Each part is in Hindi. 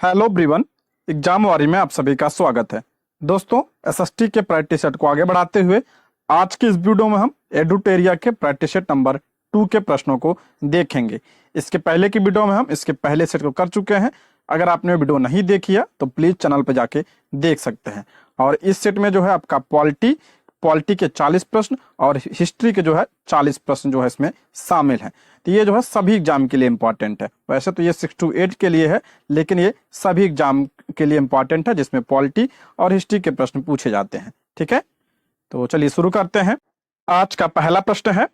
Hello everyone. एग्जाम वारी में आप सभी का स्वागत है। दोस्तों, एसएसटी के प्रैक्टिस सेट को आगे बढ़ाते हुए आज की इस वीडियो में हम एडुटेरिया के प्रैक्टिस सेट नंबर 2 के प्रश्नों को देखेंगे। इसके पहले की वीडियो में हम इसके पहले सेट को कर चुके हैं। अगर आपने वीडियो नहीं देखी है तो प्लीज चैनल पर जाके देख सकते हैं। और इस सेट में जो है आपका पॉलिटी पॉलिटी के 40 प्रश्न और हिस्ट्री के जो है 40 प्रश्न जो है इसमें शामिल हैं। तो ये जो है सभी एग्जाम के लिए इंपॉर्टेंट है। वैसे तो ये 6 to 8 के लिए है, लेकिन ये सभी एग्जाम के लिए इंपॉर्टेंट है जिसमें पॉलिटी और हिस्ट्री के प्रश्न पूछे जाते हैं। ठीक है, तो चलिए शुरू करते हैं। आज का पहला प्रश्न है,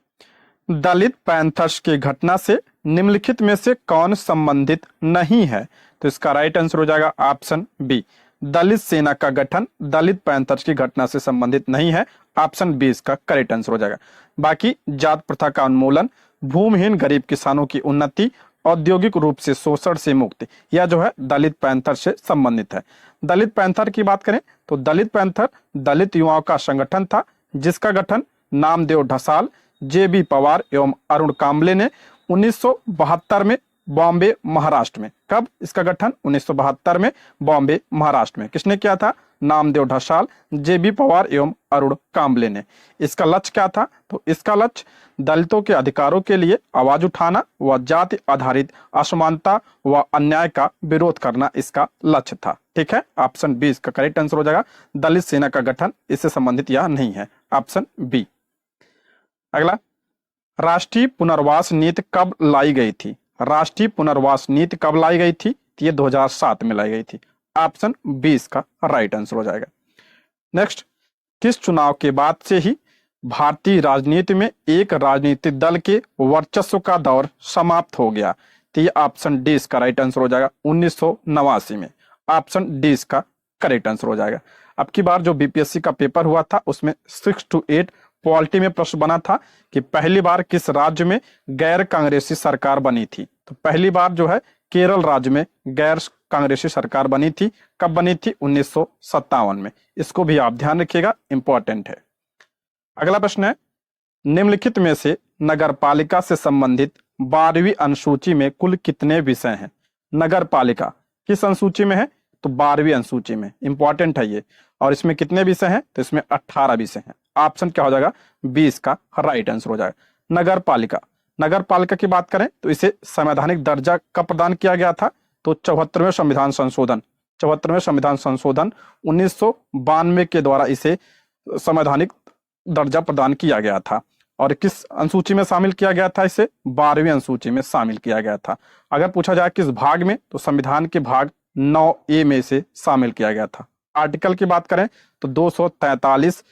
दलित पैंथर्स की घटना से निम्नलिखित में से कौन संबंधित नहीं है? तो इसका राइट आंसर हो जाएगा ऑप्शन बी, दलित सेना का गठन दलित पैंथर्स की घटना से संबंधित नहीं है। ऑप्शन बी इसका करेक्ट आंसर हो जाएगा। बाकी जात प्रथा का उन्मूलन, भूमिहीन गरीब किसानों की उन्नति, औद्योगिक रूप से शोषण से मुक्ति, यह जो है दलित पैंथर से संबंधित है। दलित पैंथर की बात करें तो दलित पैंथर दलित युवाओं का संगठन था जिसका गठन नामदेव ढसाल, जे.बी. पवार एवं अरुण कांबले ने 1972 में बॉम्बे महाराष्ट्र में, कब इसका गठन 1972 में बॉम्बे महाराष्ट्र में किसने किया था? नामदेव ढसाल, जे.बी. पवार एवं अरुण कांबले ने। इसका लक्ष्य क्या था? तो इसका लक्ष्य दलितों के अधिकारों के लिए आवाज उठाना व जाति आधारित असमानता व अन्याय का विरोध करना इसका लक्ष्य था। ठीक है, ऑप्शन बी इसका करेक्ट आंसर हो जाएगा। दलित सेना का गठन इससे संबंधित यह नहीं है, ऑप्शन बी। अगला, राष्ट्रीय पुनर्वास नीति कब लाई गई थी? राष्ट्रीय पुनर्वास नीति कब लाई गई थी? तो ये 2007 में लाई गई थी। ऑप्शन बी इसका राइट आंसर हो जाएगा। नेक्स्ट, किस चुनाव के बाद से ही भारतीय राजनीति में एक राजनीतिक दल के वर्चस्व का दौर समाप्त हो गया? तो ये ऑप्शन डी इसका राइट आंसर हो जाएगा, 1989 में। ऑप्शन डी इसका करेक्ट आंसर हो जाएगा। अब की बार जो बीपीएससी का पेपर हुआ था उसमें 6 to 8 पॉलिटी में प्रश्न बना था कि पहली बार किस राज्य में गैर कांग्रेसी सरकार बनी थी? तो पहली बार जो है केरल राज्य में गैर कांग्रेसी सरकार बनी थी। कब बनी थी? 1957 में। इसको भी आप ध्यान रखिएगा, इंपॉर्टेंट है। अगला प्रश्न है, निम्नलिखित में से नगर पालिका से संबंधित 12वीं अनुसूची में कुल कितने विषय हैं? नगर पालिका किस अनुसूची में है? तो 12वीं अनुसूची में, इंपॉर्टेंट है ये। और इसमें कितने विषय हैं? तो इसमें 18 विषय हैं। ऑप्शन क्या हो जाएगा? बी इसका राइट आंसर हो जाएगा। नगर पालिका, नगर पालिका की बात करें तो इसे संवैधानिक दर्जा कब प्रदान किया गया था? तो 74वें संविधान संशोधन 1992 के द्वारा इसे संवैधानिक दर्जा प्रदान किया गया था। और किस अनुसूची में शामिल किया गया था? इसे 12वीं अनुसूची में शामिल किया गया था। अगर पूछा जाए किस भाग में, तो संविधान के भाग 9A में से शामिल किया गया था। आर्टिकल की बात करें तो 243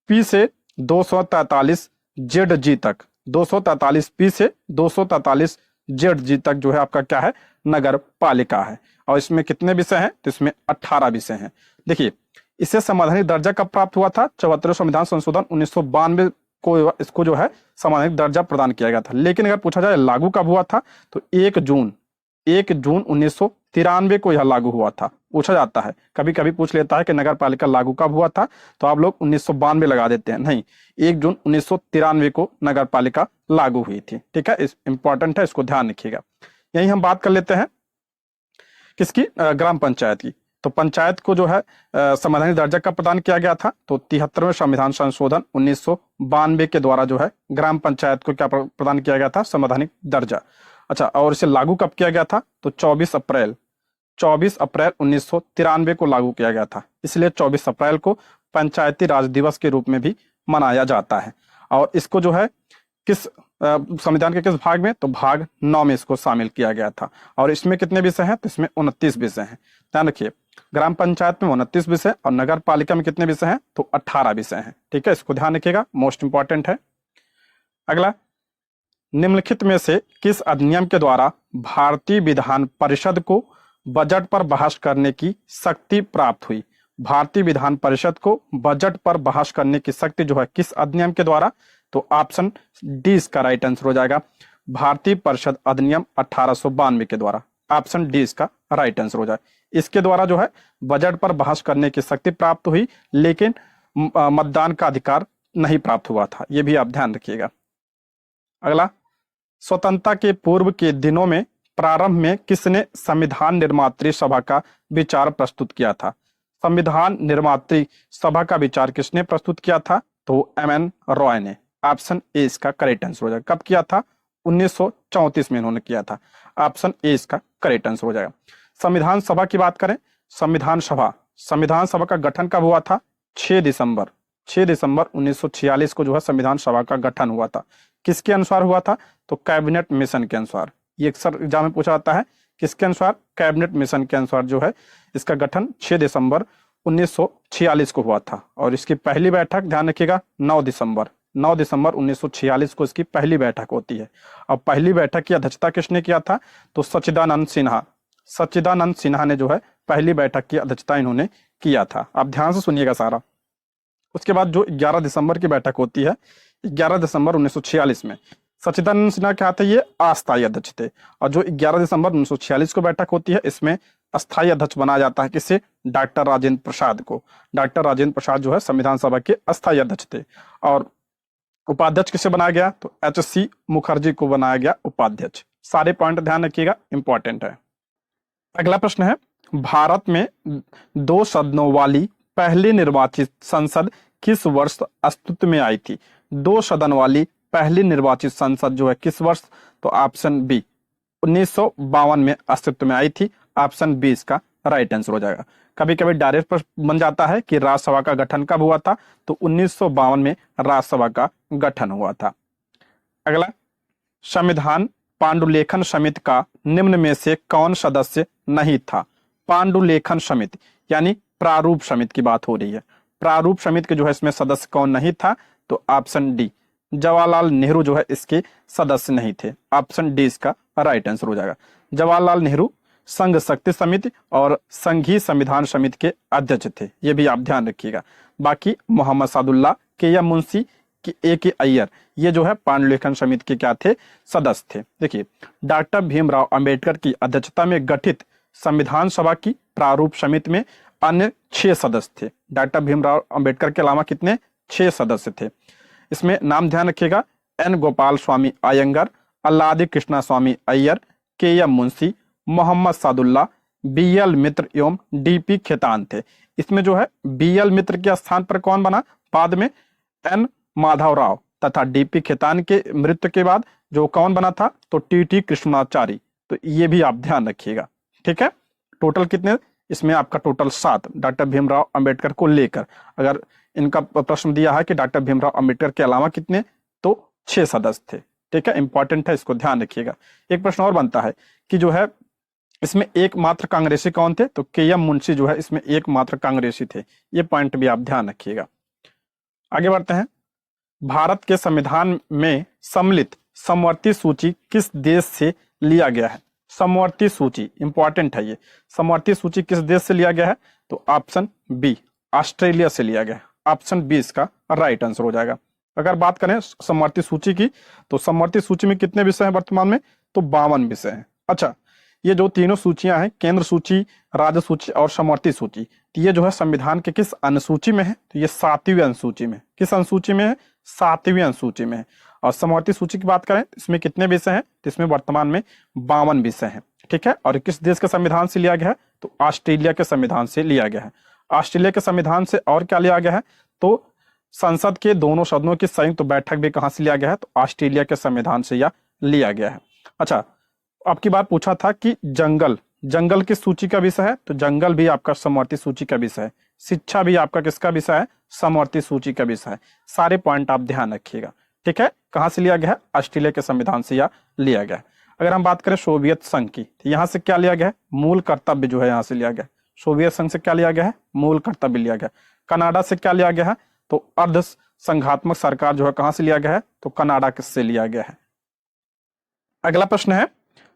पी से 243 जेड जी तक, 243 पी से 243 जेड जी तक जो है आपका क्या है? नगर पालिका है। और इसमें कितने विषय हैं? तो इसमें 18 विषय हैं। देखिए, इसे संवैधानिक दर्जा कब प्राप्त हुआ था? 74वें संविधान संशोधन 1992 को इसको जो है संवैधानिक दर्जा प्रदान किया गया था। लेकिन अगर पूछा जाए लागू कब हुआ था, तो 1 जून 1993 को यह लागू हुआ था। पूछा जाता है, कभी कभी पूछ लेता है कि नगर पालिका लागू कब हुआ था, तो आप लोग 1992 लगा देते हैं। नहीं, 1 जून 1993 को नगर पालिका लागू हुई थी। ठीक है, इस इंपॉर्टेंट है, इसको ध्यान रखिएगा। यही हम बात कर लेते हैं किसकी? ग्राम पंचायत की। तो पंचायत को जो है संवैधानिक दर्जा कब प्रदान किया गया था? तो 73वें संविधान संशोधन 1992 के द्वारा जो है ग्राम पंचायत को क्या प्रदान किया गया था? संवैधानिक दर्जा। अच्छा, और इसे लागू कब किया गया था? तो 24 अप्रैल 1993 को लागू किया गया था। इसलिए 24 अप्रैल को पंचायती राज दिवस के रूप में भी मनाया जाता है। और इसको जो है किस संविधान के किस भाग में? तो भाग 9 में इसको शामिल किया गया था। और इसमें कितने विषय हैं? तो इसमें 29 विषय हैं। ध्यान रखिए, ग्राम पंचायत में 29 विषय और नगर पालिका में कितने विषय हैं? तो 18 विषय हैं। ठीक है, इसको ध्यान रखिएगा, मोस्ट इंपॉर्टेंट है। अगला, निम्नलिखित में से किस अधिनियम के द्वारा भारतीय विधान परिषद को बजट पर बहस करने की शक्ति प्राप्त हुई? भारतीय विधान परिषद को बजट पर बहस करने की शक्ति जो है किस अधिनियम के द्वारा? तो ऑप्शन डी इसका राइट आंसर हो जाएगा, भारतीय परिषद अधिनियम 1892 के द्वारा। ऑप्शन डी इसका राइट आंसर हो जाए। इसके द्वारा जो है बजट पर बहस करने की शक्ति प्राप्त हुई, लेकिन मतदान का अधिकार नहीं प्राप्त हुआ था। यह भी आप ध्यान रखिएगा। अगला, स्वतंत्रता के पूर्व के दिनों में प्रारंभ में किसने संविधान निर्मात्री सभा का विचार प्रस्तुत किया था? संविधान निर्मात्री सभा का विचार किसने प्रस्तुत किया था? तो एम.एन. रॉय ने। ऑप्शन ए इसका करेक्ट आंसर हो जाएगा। कब किया था? 1934 में इन्होंने किया था। ऑप्शन ए इसका करेक्ट आंसर हो जाएगा। संविधान सभा की बात करें, संविधान सभा का गठन कब हुआ था? 6 दिसंबर 1946 को जो है संविधान सभा का गठन हुआ था। किसके अनुसार हुआ था? तो कैबिनेट मिशन के अनुसार। ये अक्सर एग्जाम में पूछा जाता है, किसके अनुसार? कैबिनेट मिशन के अनुसार जो है इसका गठन 6 दिसंबर 1946 को हुआ था। और इसकी पहली बैठक, ध्यान रखिएगा, 9 दिसंबर 1946 को इसकी पहली बैठक होती है। अब पहली बैठक की अध्यक्षता किसने किया था? तो सच्चिदानंद सिन्हा ने जो है पहली बैठक की अध्यक्षता इन्होंने किया था। आप ध्यान से सुनिएगा सारा। उसके बाद जो 11 दिसंबर की बैठक होती है, 11 दिसंबर 1946 में सच्चिदानंद सिन्हा क्या थे? ये अस्थायी अध्यक्ष थे। और जो 11 दिसंबर 1946 को बैठक होती है, इसमें अस्थायी अध्यक्ष बनाया जाता है किसे? डॉक्टर राजेंद्र प्रसाद को। डॉक्टर राजेंद्र प्रसाद जो है संविधान सभा के अस्थायी अध्यक्ष थे। और उपाध्यक्ष किसे बनाया गया? तो एच.सी. मुखर्जी को बनाया गया उपाध्यक्ष। सारे पॉइंट ध्यान रखिएगा, इंपॉर्टेंट है। अगला प्रश्न है, भारत में 2 सदनों वाली पहली निर्वाचित संसद किस वर्ष अस्तित्व में आई थी? 2 सदन वाली पहली निर्वाचित संसद जो है किस वर्ष? तो ऑप्शन बी 1952 में अस्तित्व में आई थी। ऑप्शन बी इसका राइट आंसर हो जाएगा। कभी कभी डायरेक्ट प्रश्न बन जाता है कि राज्यसभा का गठन कब हुआ था? तो 1952 में राज्यसभा का गठन हुआ था। अगला, संविधान पांडुलेखन समिति का निम्न में से कौन सदस्य नहीं था? पांडुलेखन समिति यानी प्रारूप समिति की बात हो रही है। प्रारूप समिति के जो है इसमें सदस्य कौन नहीं था? तो ऑप्शन डी जवाहरलाल नेहरू जो है इसके सदस्य नहीं थे। ऑप्शन डी इसका राइट आंसर हो जाएगा। जवाहरलाल नेहरू संघ शक्ति समिति और संघीय संविधान समिति के अध्यक्ष थे, ये भी आप ध्यान रखिएगा। बाकी मोहम्मद सादुल्लाह, के.एम. मुंशी, ए.के. अय्यर, ये जो है पांडुलेखन समिति के क्या थे? सदस्य थे। देखिए, डॉक्टर भीमराव अंबेडकर की अध्यक्षता में गठित संविधान सभा की प्रारूप समिति में अन्य 6 सदस्य थे। डॉक्टर भीमराव अंबेडकर के अलावा कितने? 6 सदस्य थे। इसमें नाम ध्यान रखिएगा, एन गोपाल स्वामी अयंगर, अल्लादी कृष्णा स्वामी अय्यर, के.एम. मुंशी, मोहम्मद सादुल्लाह, बी.एल. मित्र एवं डी.पी. खेतान थे। इसमें जो है बी.एल. मित्र के स्थान पर कौन बना? बाद में एन माधव राव तथा डी.पी. खेतान के मृत्यु के बाद जो कौन बना था? तो टी.टी. कृष्णाचारी। तो ये भी आप ध्यान रखिएगा, ठीक है। टोटल कितने? इसमें आपका टोटल 7 डॉक्टर भीमराव अंबेडकर को लेकर। अगर इनका प्रश्न दिया है कि डॉक्टर भीमराव अंबेडकर के अलावा कितने, तो 6 सदस्य थे, ठीक है। इंपॉर्टेंट है, इसको ध्यान रखिएगा। एक प्रश्न और बनता है कि जो है इसमें एकमात्र कांग्रेसी कौन थे? तो के.एम. मुंशी जो है इसमें एकमात्र कांग्रेसी थे। ये पॉइंट भी आप ध्यान रखिएगा। आगे बढ़ते हैं। भारत के संविधान में सम्मिलित समवर्ती सूची किस देश से लिया गया है? समवर्ती सूची इंपॉर्टेंट है। ये समवर्ती सूची किस देश से लिया गया है? तो ऑप्शन बी ऑस्ट्रेलिया से लिया गया है। ऑप्शन बी इसका राइट आंसर हो जाएगा। अगर बात करें समवर्ती सूची की, तो समवर्ती सूची में कितने विषय हैं वर्तमान में? तो 52 विषय हैं। अच्छा, ये जो तीनों सूचियां हैं, केंद्र सूची, राज्य सूची और समवर्ती सूची, तो ये जो है संविधान के किस अनुसूची में है? तो ये 7वीं अनुसूची में। किस अनुसूची में है? 7वीं अनुसूची में है। और समवर्ती सूची की बात करें, इसमें कितने विषय हैं? तो इसमें वर्तमान में 52 विषय हैं, ठीक है। और किस देश के संविधान से लिया गया है? तो ऑस्ट्रेलिया के संविधान से लिया गया है। ऑस्ट्रेलिया के संविधान से और क्या लिया गया है? तो संसद के दोनों सदनों की संयुक्त बैठक भी कहां से लिया गया है? तो ऑस्ट्रेलिया के संविधान से यह लिया गया है। अच्छा, आपकी बात पूछा था कि जंगल किस सूची का विषय है? तो जंगल भी आपका समवर्ती सूची का विषय है। शिक्षा भी आपका किसका विषय है? समवर्ती सूची का विषय है। सारे पॉइंट आप ध्यान रखिएगा, ठीक है। कहां से लिया गया है? ऑस्ट्रेलिया के संविधान से यह लिया गया है। अगर हम बात करें सोवियत संघ की, तो यहां से क्या लिया गया है? मूल कर्तव्य जो है यहां से लिया गया। सोवियत संघ से क्या लिया गया है? मूल कर्तव्य लिया गया। कनाडा से क्या लिया गया है? तो अर्ध संघात्मक सरकार जो है कहां से लिया गया है? तो कनाडा से लिया गया है। अगला प्रश्न है,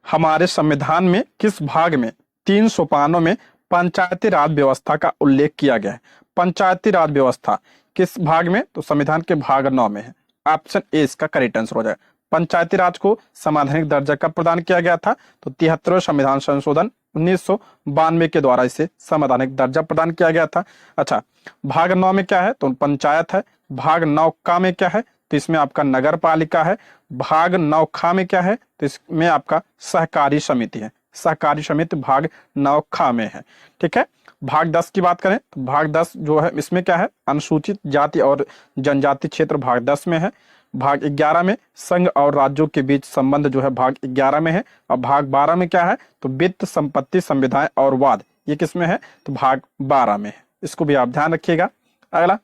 हमारे संविधान में किस भाग में 3 सोपानों में पंचायती राज व्यवस्था का उल्लेख किया गया है? पंचायती राज व्यवस्था किस भाग में? तो संविधान के भाग 9 में है। ऑप्शन ए इसका करेक्ट आंसर हो जाएगा। पंचायती राज को संवैधानिक दर्जा कब प्रदान किया गया था? तो 73वें संविधान संशोधन 1992 के द्वारा इसे संवैधानिक दर्जा प्रदान किया गया था। अच्छा, भाग 9 में क्या है? तो पंचायत है। भाग 9 का में क्या है? तो इसमें आपका नगर पालिका है। भाग 9 ख में क्या है, तो इसमें आपका सहकारी समिति है। सहकारी समिति भाग 9 ख में है। ठीक है। भाग 10 की बात करें तो भाग 10 जो है इसमें क्या है, अनुसूचित जाति और जनजाति क्षेत्र भाग 10 में है। भाग 11 में संघ और राज्यों के बीच संबंध जो है भाग 11 में है। और भाग 12 में क्या है, तो वित्त, संपत्ति, संविधान और वाद, ये किस में है, तो भाग 12 में है। इसको भी आप ध्यान रखिएगा। अगला,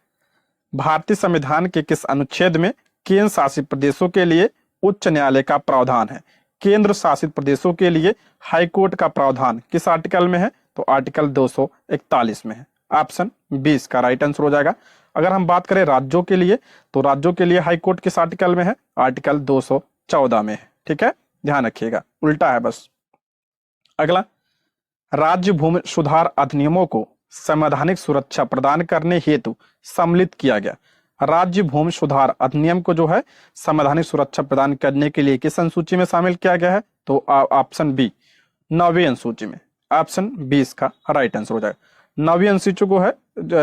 भारतीय संविधान के किस अनुच्छेद में केंद्र शासित प्रदेशों के लिए उच्च न्यायालय का प्रावधान है? केंद्र शासित प्रदेशों के लिए हाईकोर्ट का प्रावधान किस आर्टिकल में है, तो आर्टिकल 241 में है। ऑप्शन 20 का राइट आंसर हो जाएगा। अगर हम बात करें राज्यों के लिए, तो राज्यों के लिए हाईकोर्ट किस आर्टिकल में है, आर्टिकल 214 में है। ठीक है, ध्यान रखिएगा, उल्टा है बस। अगला, राज्य भूमि सुधार अधिनियमों को संवैधानिक सुरक्षा प्रदान करने हेतु सम्मिलित किया गया। राज्य भूमि सुधार अधिनियम को जो है संवैधानिक सुरक्षा प्रदान करने के लिए किस अनुसूची में शामिल किया गया है, तो ऑप्शन बी 9वीं अनुसूची में। ऑप्शन 20 का राइट आंसर हो जाएगा। 9वीं अनुसूची को है,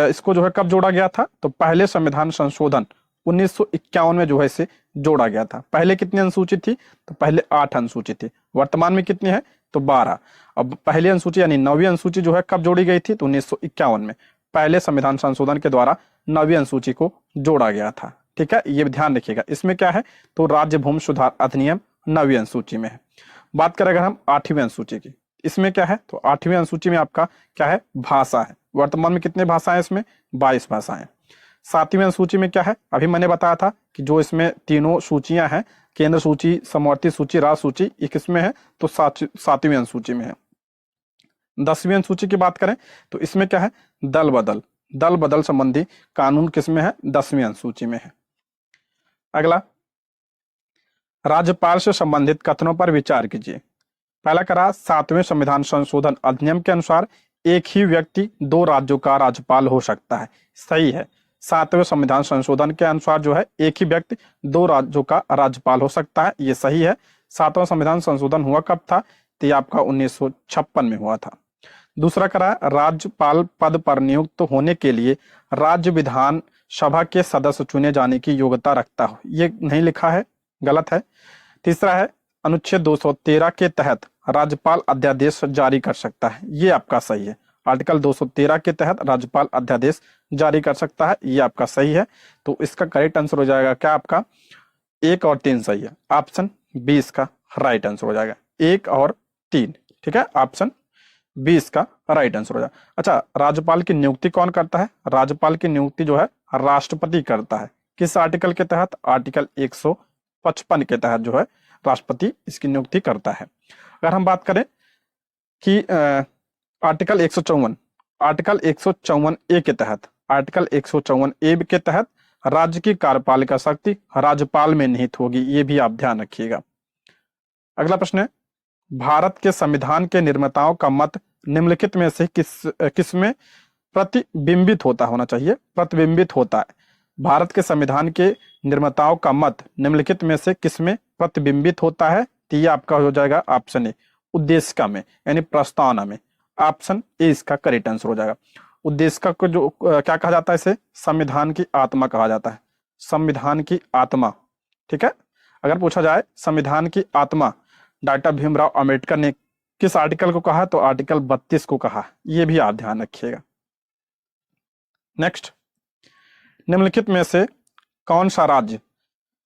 इसको जो है कब जोड़ा गया था, तो पहले संविधान संशोधन 1951 में जो है इसे जोड़ा गया था। पहले कितनी अनुसूची थी, तो पहले 8 अनुसूची थी। वर्तमान में कितनी है, तो 12। अब पहली अनुसूची यानी 9वीं अनुसूची जो है कब जोड़ी गई थी, तो 1951 में पहले संविधान संशोधन के द्वारा 9वीं अनुसूची को जोड़ा गया था। ठीक है, ये ध्यान रखिएगा। इसमें क्या है, तो राज्य भूमि सुधार अधिनियम 9वीं अनुसूची में है। बात करें अगर हम 8वीं अनुसूची की, इसमें क्या है, तो 8वीं अनुसूची में आपका क्या है, भाषा है। वर्तमान में कितने भाषाएं इसमें, 22 भाषाएं। 7वीं अनुसूची में क्या है, अभी मैंने बताया था कि जो इसमें तीनों सूचियां हैं, केंद्र सूची, समवर्ती सूची, राज्य सूची, ये किसमें है, तो 7वीं अनुसूची में है। 10वीं अनुसूची की बात करें तो इसमें क्या है, दल बदल संबंधी कानून किसमें है, 10वीं अनुसूची में है। अगला, राज्यपाल से संबंधित कथनों पर विचार कीजिए। पहला करा, 7वें संविधान संशोधन अधिनियम के अनुसार एक ही व्यक्ति 2 राज्यों का राज्यपाल हो सकता है। सही है, 7वें संविधान संशोधन के अनुसार जो है एक ही व्यक्ति 2 राज्यों का राज्यपाल हो सकता है, ये सही है। 7वां संविधान संशोधन हुआ कब था, तो ये आपका 1956 में हुआ था। दूसरा करा, राज्यपाल पद पर नियुक्त होने के लिए राज्य विधान सभा के सदस्य चुने जाने की योग्यता रखता हो, ये नहीं लिखा है, गलत है। तीसरा है, अनुच्छेद 213 के तहत राज्यपाल अध्यादेश जारी कर सकता है, ये आपका सही है। आर्टिकल 213 के तहत राज्यपाल अध्यादेश जारी कर सकता है, ये आपका सही है। तो इसका करेक्ट आंसर हो जाएगा क्या, आपका 1 और 3 सही है। ऑप्शन 20 का राइट आंसर हो जाएगा, 1 और 3। ठीक है, ऑप्शन 20 का राइट आंसर हो जाएगा। अच्छा, राज्यपाल की नियुक्ति कौन करता है, राज्यपाल की नियुक्ति जो है राष्ट्रपति करता है। किस आर्टिकल के तहत, आर्टिकल 155 के तहत जो है राष्ट्रपति इसकी नियुक्ति करता है। अगर हम बात करें कि आर्टिकल 154 ए के तहत, आर्टिकल 154 ए के तहत राज्य की कार्यपालिका शक्ति राज्यपाल में निहित होगी, ये भी आप ध्यान रखिएगा। अगला प्रश्न है, भारत के संविधान के निर्माताओं का मत निम्नलिखित में से किसमें प्रतिबिंबित होना चाहिए, प्रतिबिंबित होता है। भारत के संविधान के निर्माताओं का मत निम्नलिखित में से किसमें प्रतिबिंबित होता है, तो ये आपका हो जाएगा ऑप्शन ए, उद्देशिका में, यानी प्रस्तावना में। ऑप्शन ए इसका करेक्ट आंसर हो जाएगा। उद्देशिका को जो क्या कहा जाता है, इसे संविधान की आत्मा कहा जाता है, संविधान की आत्मा। ठीक है, अगर पूछा जाए संविधान की आत्मा डॉक्टर भीमराव अंबेडकर ने किस आर्टिकल को कहा, तो आर्टिकल 32 को कहा, ये भी आप ध्यान रखिएगा। नेक्स्ट, निम्नलिखित में से कौन सा राज्य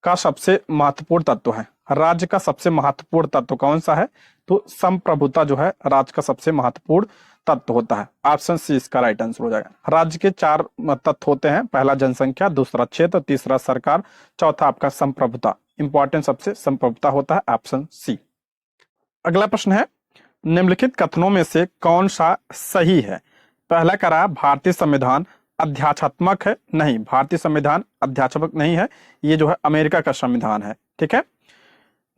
का सबसे महत्वपूर्ण तत्व है, राज्य का सबसे महत्वपूर्ण तत्व कौन सा है, तो संप्रभुता जो है राज्य का सबसे महत्वपूर्ण तत्व होता है। ऑप्शन सी इसका राइट आंसर हो जाएगा। राज्य के 4 तत्व होते हैं, पहला जनसंख्या, दूसरा क्षेत्र, तीसरा सरकार, चौथा आपका संप्रभुता। इंपॉर्टेंट सबसे संप्रभुता होता है, ऑप्शन सी। अगला प्रश्न है, निम्नलिखित कथनों में से कौन सा सही है। पहला करा, भारतीय संविधान अध्यात्मक है, नहीं, भारतीय संविधान अध्यात्मक नहीं है, ये जो है अमेरिका का संविधान है। ठीक है।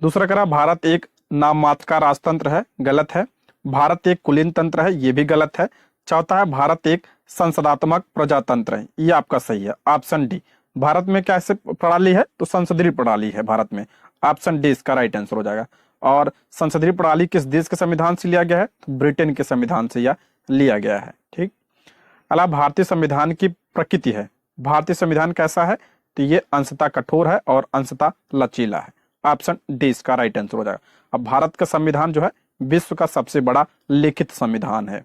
दूसरा करा, भारत एक नाम मात्र का राजतंत्र है, गलत है। भारत एक कुलीन तंत्र है, ये भी गलत है। चौथा है, भारत एक संसदात्मक प्रजातंत्र है, ये आपका सही है, ऑप्शन डी। भारत में कैसे प्रणाली है, तो संसदीय प्रणाली है भारत में, ऑप्शन डी इसका राइट आंसर हो जाएगा। और संसदीय प्रणाली किस देश के संविधान से लिया गया है, तो ब्रिटेन के संविधान से यह लिया गया है। ठीक। अला भारतीय संविधान की प्रकृति है, भारतीय संविधान कैसा है, तो ये अंशतः कठोर है और अंशतः लचीला है। ऑप्शन डी इसका राइट आंसर हो जाएगा। अब भारत का संविधान जो है विश्व का सबसे बड़ा लिखित संविधान है।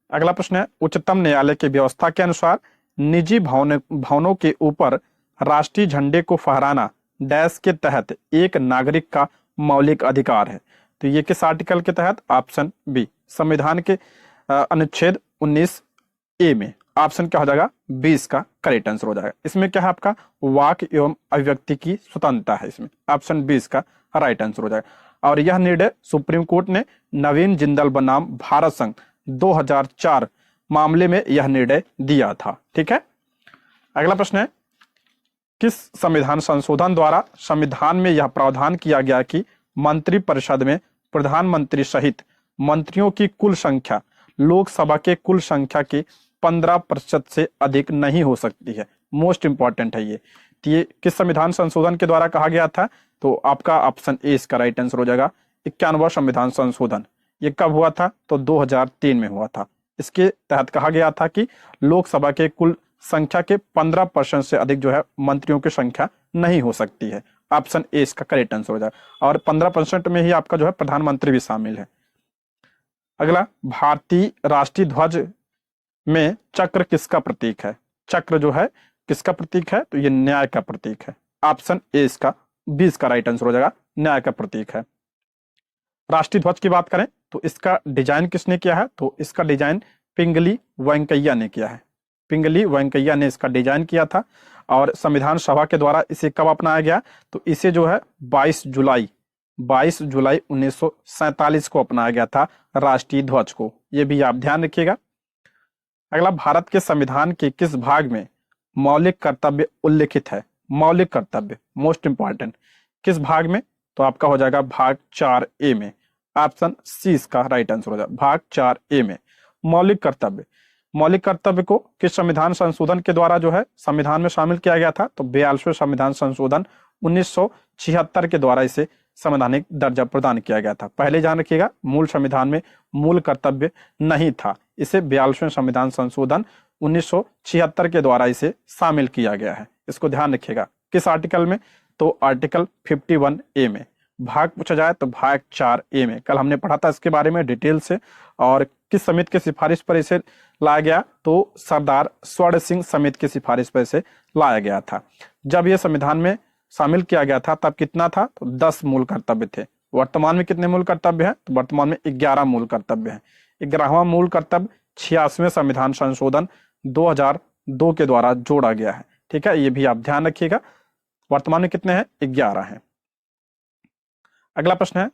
अगला प्रश्न है, उच्चतम न्यायालय की व्यवस्था के अनुसार निजी भवनों के ऊपर राष्ट्रीय झंडे को फहराना डैश के तहत एक नागरिक का मौलिक अधिकार है। तो ये किस आर्टिकल के तहत? ऑप्शन बी, संविधान के अनुच्छेद 19 ए में। ऑप्शन क्या हो जाएगा? 20 का करेक्ट आंसर हो जाएगा। इसमें क्या है आपका? वाक एवं अभिव्यक्ति की स्वतंत्रता है इसमें। ऑप्शन 20 का राइट आंसर हो जाएगा। और यह निर्णय सुप्रीम कोर्ट ने नवीन जिंदल बनाम भारत संघ 2004 मामले में यह निर्णय दिया था। ठीक है। अगला प्रश्न है, किस संविधान संशोधन द्वारा संविधान में यह प्रावधान किया गया कि मंत्रिपरिषद में प्रधानमंत्री सहित मंत्रियों की कुल संख्या लोकसभा के कुल संख्या के 15% से अधिक नहीं हो सकती है? मोस्ट इंपॉर्टेंट है ये। तो ये किस संविधान संशोधन के द्वारा कहा गया था? तो आपका ऑप्शन ए इसका राइट आंसर हो जाएगा। 51वां संविधान संशोधन। ये कब हुआ था? तो 2003 में हुआ था। इसके तहत कहा गया था कि लोकसभा के कुल संख्या के 15% से अधिक जो है मंत्रियों की संख्या नहीं हो सकती है। ऑप्शन ए इसका करेक्ट आंसर हो जाएगा। और 15% में ही आपका जो है प्रधानमंत्री भी शामिल है। अगला, भारतीय राष्ट्रीय ध्वज में चक्र किसका प्रतीक है? चक्र जो है किसका प्रतीक है? तो ये न्याय का प्रतीक है। ऑप्शन ए इसका 20 का राइट आंसर हो जाएगा, न्याय का प्रतीक है। राष्ट्रीय ध्वज की बात करें तो इसका डिजाइन किसने किया है? तो इसका डिजाइन पिंगली वेंकैया ने किया है। पिंगली वेंकैया ने इसका डिजाइन किया था। और संविधान सभा के द्वारा इसे कब अपनाया गया? तो इसे जो है 22 जुलाई 1947 को अपनाया गया था राष्ट्रीय ध्वज को। ये भी आप ध्यान रखिएगा। अगला, भारत के संविधान के किस भाग में मौलिक कर्तव्य उल्लिखित है? मौलिक कर्तव्य मोस्ट इंपॉर्टेंट, किस भाग में? तो आपका हो जाएगा भाग 4A में। ऑप्शन सी इसका राइट आंसर हो जाएगा, भाग 4A में मौलिक कर्तव्य। मौलिक कर्तव्य को किस संविधान संशोधन के द्वारा जो है संविधान में शामिल किया गया था? तो 42वें संविधान संशोधन 1976 के द्वारा इसे संवैधानिक दर्जा प्रदान किया गया था। पहले जान रखिएगा, मूल संविधान में मूल कर्तव्य नहीं था। इसे 42वें संविधान संशोधन 1976 के द्वारा इसे शामिल किया गया है। इसको ध्यान रखिएगा। किस आर्टिकल में? तो आर्टिकल 51A में। भाग पूछा जाए तो भाग 4A में। कल हमने पढ़ा था इसके बारे में डिटेल से। और किस समिति की सिफारिश पर इसे लाया गया? तो सरदार स्वर्ण सिंह समिति की सिफारिश पर इसे लाया गया था। जब यह संविधान में शामिल किया गया था तब कितना था? तो 10 मूल कर्तव्य थे। वर्तमान में कितने मूल कर्तव्य हैं? तो वर्तमान में 11 मूल कर्तव्य हैं। 11वां मूल कर्तव्य 86वें संविधान संशोधन 2002 के द्वारा जोड़ा गया है। ठीक है, ये भी आप ध्यान रखिएगा। वर्तमान में कितने हैं? 11 हैं। अगला प्रश्न है,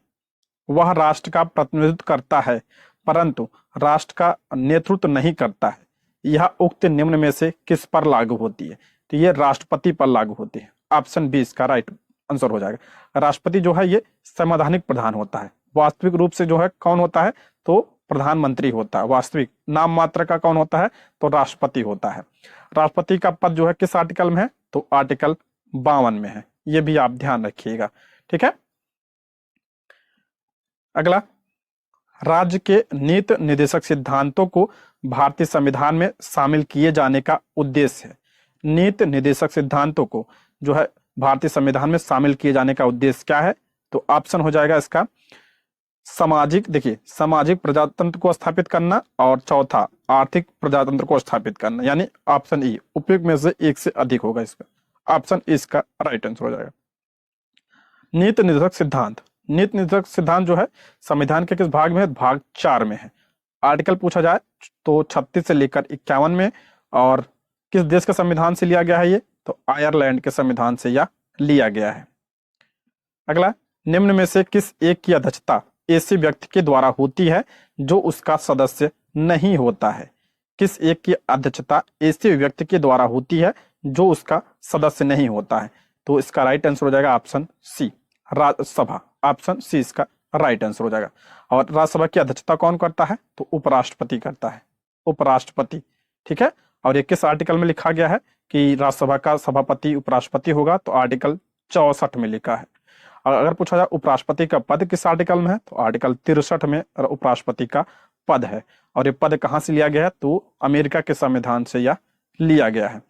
वह राष्ट्र का प्रतिनिधित्व करता है परंतु राष्ट्र का नेतृत्व नहीं करता है, यह उक्त निम्न में से किस पर लागू होती है? तो ये राष्ट्रपति पर लागू होती है। ऑप्शन बी इसका राइट आंसर हो जाएगा। राष्ट्रपति जो है ये संवैधानिक प्रधान होता है। वास्तविक रूप से जो है कौन होता है? तो प्रधानमंत्री होता है। वास्तविक नाम मात्र का कौन होता है? तो राष्ट्रपति होता है। राष्ट्रपति का पद जो है किस आर्टिकल में है? तो आर्टिकल 52 में है। ये भी आप ध्यान रखिएगा। ठीक है। अगला, राज्य के नीति निर्देशक सिद्धांतों को भारतीय संविधान में शामिल किए जाने का उद्देश्य है। नीति निर्देशक सिद्धांतों को जो है भारतीय संविधान में शामिल किए जाने का उद्देश्य क्या है? तो ऑप्शन हो जाएगा इसका सामाजिक, देखिए सामाजिक प्रजातंत्र को स्थापित करना, और चौथा आर्थिक प्रजातंत्र को स्थापित करना। यानी ऑप्शन ई उपयुक्त में से एक से अधिक होगा इसका। ऑप्शन ई इसका राइट आंसर हो जाएगा। नीति निर्देशक सिद्धांत, नीति निर्देशक सिद्धांत जो है संविधान के किस भाग में है? भाग 4 में है। आर्टिकल पूछा जाए तो 36 से लेकर 51 में। और किस देश के संविधान से लिया गया है ये? तो आयरलैंड के संविधान से यह लिया गया है। अगला, निम्न में से किस एक की अध्यक्षता ऐसे व्यक्ति के द्वारा होती है जो उसका सदस्य नहीं होता है? किस एक की अध्यक्षता ऐसे व्यक्ति के द्वारा होती है जो उसका सदस्य नहीं होता है? तो इसका राइट आंसर हो जाएगा option C, Rajya Sabha. Option C इसका राइट आंसर हो जाएगा। और राज्यसभा की अध्यक्षता कौन करता है? तो उपराष्ट्रपति करता है, उपराष्ट्रपति। ठीक है। और ये किस आर्टिकल में लिखा गया है कि राज्यसभा का सभापति उपराष्ट्रपति होगा? तो आर्टिकल 64 में लिखा है। और अगर पूछा जाए उपराष्ट्रपति का पद किस आर्टिकल में है? तो आर्टिकल 63 में उपराष्ट्रपति का पद है। और ये पद कहाँ से लिया गया है? तो अमेरिका के संविधान से यह लिया गया है।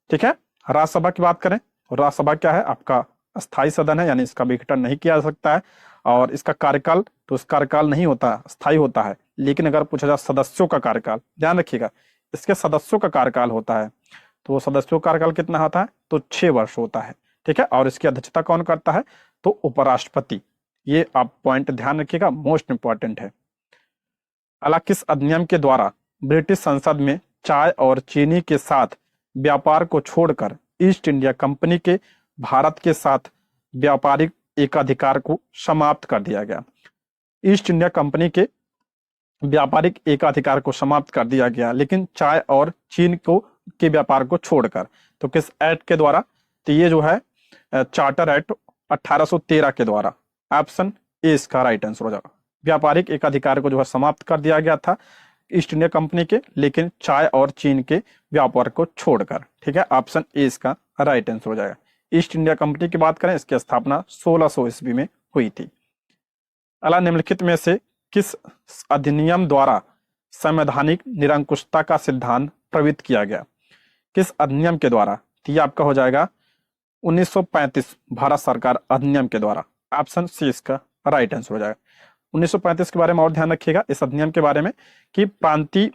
ठीक है। राज्यसभा की बात करें तो राज्यसभा क्या है, आपका स्थायी सदन है, यानी इसका विघटन नहीं किया जा सकता है। और इसका कार्यकाल, तो इसका कार्यकाल नहीं होता, स्थायी होता है। लेकिन अगर पूछा जाए सदस्यों का कार्यकाल, ध्यान रखिएगा, इसके सदस्यों का कार्यकाल होता है, तो सदस्यों का कार्यकाल कितना होता है, तो 6 वर्ष होता है। ठीक है, और इसकी अध्यक्षता कौन करता है, तो उपराष्ट्रपति। ये आप पॉइंट ध्यान रखिएगा, मोस्ट इंपॉर्टेंट है। अगला, किस अधिनियम के द्वारा ब्रिटिश संसद में चाय और चीनी के साथ व्यापार को छोड़कर ईस्ट इंडिया कंपनी के भारत के साथ व्यापारिक एकाधिकार को समाप्त कर दिया गया? ईस्ट इंडिया कंपनी के व्यापारिक एकाधिकार को समाप्त कर दिया गया, लेकिन चाय और चीन को के व्यापार को छोड़कर। तो किस एक्ट के द्वारा, तो ये जो है चार्टर एक्ट 1813 के द्वारा। ऑप्शन ए इसका राइट आंसर हो जाएगा। व्यापारिक एकाधिकार को जो है समाप्त कर दिया गया था ईस्ट इंडिया कंपनी के, लेकिन चाय और चीन के व्यापार को छोड़कर। ठीक है, ऑप्शन ए इसका राइट आंसर हो जाएगा। ईस्ट इंडिया कंपनी की बात करें, इसकी स्थापना 1600 ईस्वी में हुई थी। अगला, निम्नलिखित में से किस अधिनियम द्वारा संवैधानिक निरंकुशता का सिद्धांत प्रवृत्त किया गया? किस अधिनियम के द्वारा? तो ये आपका हो जाएगा 1935 भारत सरकार अधिनियम के द्वारा। ऑप्शन सी इसका राइट आंसर हो जाएगा। 1935 के बारे में और ध्यान रखिएगा, इस अधिनियम के बारे में, कि प्रांतीय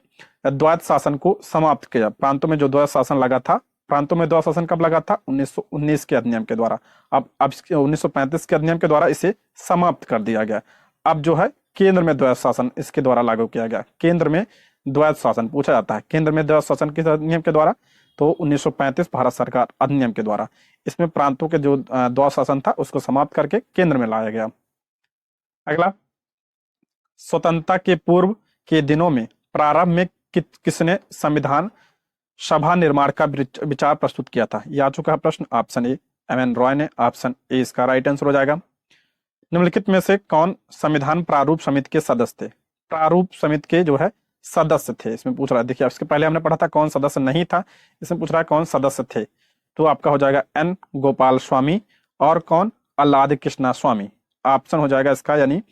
द्वैत शासन को समाप्त किया। प्रांतों में जो द्वैत शासन लगा था, प्रांतों में द्वैत शासन कब लगा था? 1919 के अधिनियम के द्वारा। अब 1935 के अधिनियम के द्वारा इसे समाप्त कर दिया गया। अब जो है केंद्र में द्वैत शासन इसके द्वारा लागू किया गया। केंद्र में द्वैत शासन पूछा जाता है, केंद्र में द्वैत शासन किस अधिनियम के द्वारा? तो 1935 भारत सरकार अधिनियम के द्वारा। इसमें प्रांतों के जो द्वैत शासन था उसको समाप्त करके केंद्र में लाया गया। अगला, स्वतंत्रता के पूर्व के दिनों में प्रारंभ में किसने संविधान सभा निर्माण का विचार प्रस्तुत किया था? यह आ चुका है प्रश्न। Option A M.N.. रॉय ने। ऑप्शन ए इसका राइट आंसर हो जाएगा। निम्नलिखित में से कौन संविधान प्रारूप समिति के सदस्य थे? प्रारूप समिति के जो है सदस्य थे, इसमें पूछ रहा है। देखिए, इसके पहले हमने पढ़ा था कौन सदस्य नहीं था, इसमें पूछ रहा है कौन सदस्य थे। तो आपका हो जाएगा एन गोपाल स्वामी और कौन, अल्लाद कृष्णा स्वामी। ऑप्शन हो जाएगा इसका, यानी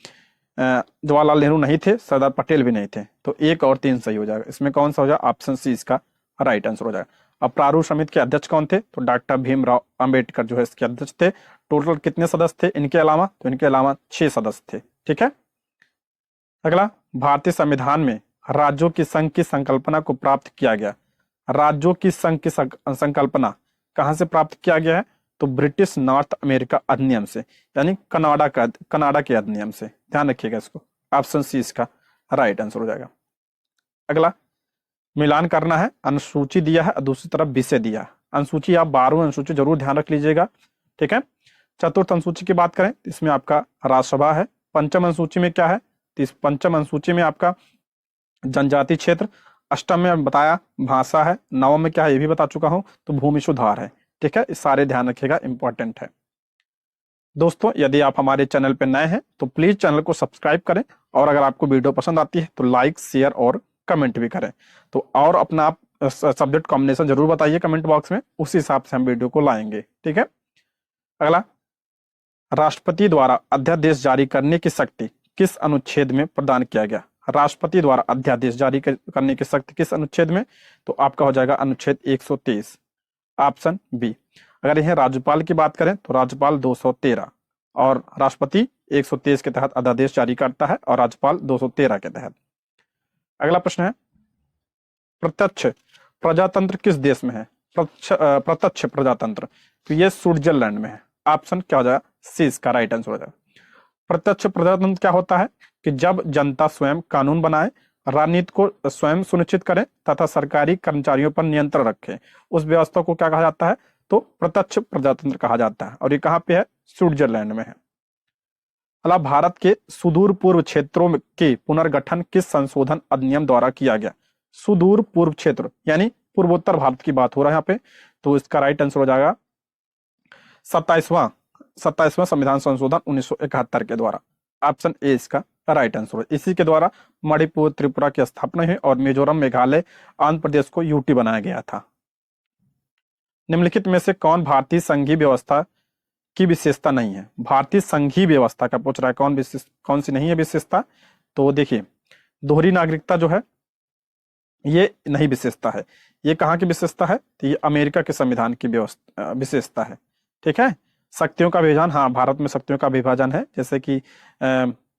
जवाहरलाल नेहरू नहीं थे, सरदार पटेल भी नहीं थे। तो 1 और 3 सही हो जाएगा। इसमें कौन सा हो जाएगा? ऑप्शन सी इसका राइट आंसर हो जाएगा। अब प्रारूप समिति के अध्यक्ष कौन थे? तो डॉक्टर भीमराव अंबेडकर जो है इसके अध्यक्ष थे। टोटल कितने सदस्य थे इनके अलावा? तो इनके अलावा 6 सदस्य थे। ठीक है। अगला, भारतीय संविधान में राज्यों की संघ की संकल्पना को प्राप्त किया गया। राज्यों की संघ की संकल्पना कहां से प्राप्त किया गया है? तो ब्रिटिश नॉर्थ अमेरिका अधिनियम से, यानी कनाडा के अधिनियम से। ध्यान रखिएगा इसको। ऑप्शन सी इसका राइट आंसर हो जाएगा। अगला, मिलान करना है, अनुसूची दिया है और दूसरी तरफ विषय दिया है। अनुसूची आप 12वीं अनुसूची जरूर ध्यान रख लीजिएगा। ठीक है। चतुर्थ अनुसूची की बात करें, इसमें आपका राज्यसभा है। पंचम अनुसूची में क्या है? तो इस पंचम अनुसूची में आपका जनजाति क्षेत्र। अष्टम में बताया भाषा है। नवम में क्या है ये भी बता चुका हूं, तो भूमि सुधार है। ठीक है, सारे ध्यान रखिएगा, इंपॉर्टेंट है। दोस्तों, यदि आप हमारे चैनल पर नए हैं तो प्लीज चैनल को सब्सक्राइब करें, और अगर आपको वीडियो पसंद आती है तो लाइक, शेयर और कमेंट भी करें। तो और अपना आप सब्जेक्ट कॉम्बिनेशन जरूर बताइए कमेंट बॉक्स में, उस हिसाब से हम वीडियो को लाएंगे। ठीक है। अगला, राष्ट्रपति द्वारा अध्यादेश जारी करने की शक्ति किस अनुच्छेद में प्रदान किया गया? राष्ट्रपति द्वारा अध्यादेश जारी करने की शक्ति किस अनुच्छेद में? तो आपका हो जाएगा अनुच्छेद 123। Option B. अगर यह राज्यपाल की बात करें तो राज्यपाल 213 और राष्ट्रपति 123 के तहत अध्यादेश जारी करता है, और राज्यपाल 213 के तहत। अगला प्रश्न है, प्रत्यक्ष प्रजातंत्र किस देश में है? प्रत्यक्ष प्रजातंत्र, तो ये स्विट्जरलैंड में है। ऑप्शन क्या हो जाएगा? सी इसका राइट आंसर हो जाएगा। प्रत्यक्ष प्रजातंत्र क्या होता है कि जब जनता स्वयं कानून बनाए, राजनीति को स्वयं सुनिश्चित करे तथा सरकारी कर्मचारियों पर नियंत्रण रखे, उस व्यवस्था को क्या कहा जाता है? तो प्रत्यक्ष प्रजातंत्र कहा जाता है। और ये कहाँ पे है? स्विट्जरलैंड में है। अला, भारत के सुदूर पूर्व क्षेत्रों के पुनर्गठन किस संशोधन अधिनियम द्वारा किया गया? सुदूर पूर्व क्षेत्र यानी पूर्वोत्तर भारत की बात हो रहा है यहाँ पे, तो इसका राइट आंसर हो जाएगा 27वां संविधान संशोधन 1971 के द्वारा। ऑप्शन ए इसका राइट आंसर है। इसी के द्वारा मणिपुर, त्रिपुरा की स्थापना हुई और मिजोरम, मेघालय, आंध्र प्रदेश को यूटी बनाया गया था। निम्नलिखित में से कौन भारतीय संघीय व्यवस्था की विशेषता नहीं है? भारतीय संघीय व्यवस्था का पूछ रहा है, कौन सी नहीं है विशेषता? तो देखिए, दोहरी नागरिकता जो है ये नहीं विशेषता है। ये कहाँ की विशेषता है? तो ये अमेरिका के संविधान की व्यवस्था विशेषता है। ठीक है। शक्तियों का विभाजन, हाँ भारत में शक्तियों का विभाजन है, जैसे कि